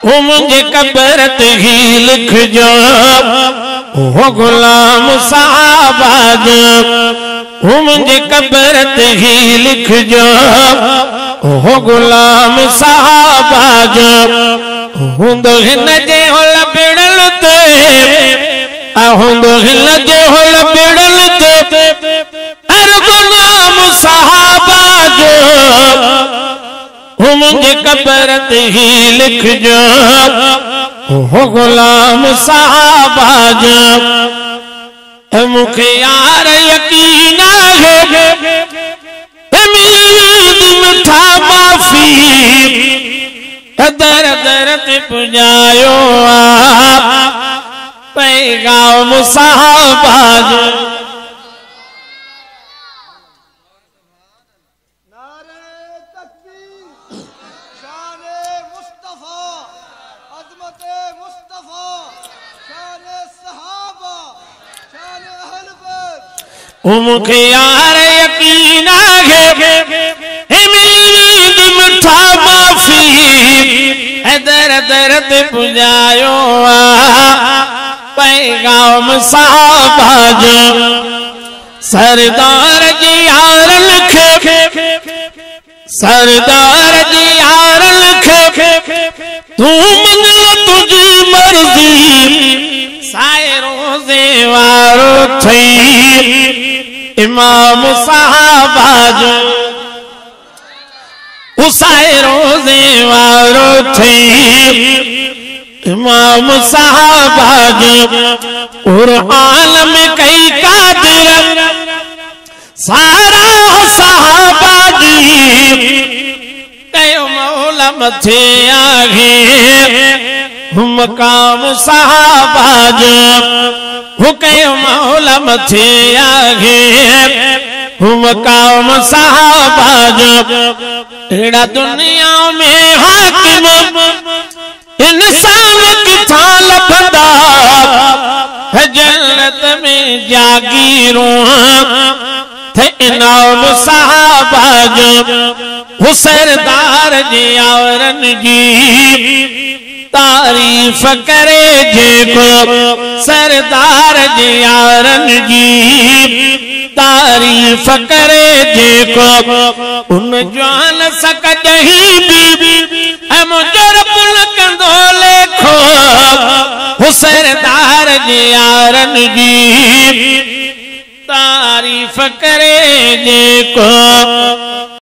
मुझे कबरत ही लिख जो हो गुलाम साहबा जो मुझे कबरत ही लिख जो हो गुलाम साहबा जो हुंदो हिन जे होल बिड़ल ते हुंदो हिन जे होल बिड़ल ते हर गुलाम साहबा जो मुझे कबरत ही लिख जो हो गुलाम साहबा जो मुखे यार यकीन है उम्मीद में था माफी दर दर ते पुजायो पैगाम साहबा जो मुखे यार यकीन है उम्मीद में था माफी दर दर ते पुजायो पैगाम साहबा जो सरदार जी यार लिखे सरदार जी यार लिखे तू मन तुझी मर्जी साए रोजे वारो थई इमाम साहबा जो उसाए रोजे वारो थई इमाम साहबा जो और आलम कई कादिर सारा साहबा जी कयो मौला मथे आगे मकाम साहबा जो हो कयो मौला मथे आगे मकाम साहबा जो एड़ा दुनिया में हाकिम इंसान किथा लभदा जन्नत में जागीरों थे इनाम साहबा जो सरदार जी आवरन जी तारीफ करे जेको सरदार जी यारन जी तारीफ करे जेको उन जान सकत ही भी मुजर पुल कंदो लेखो सरदार जी यारन जी तारीफ करे जेको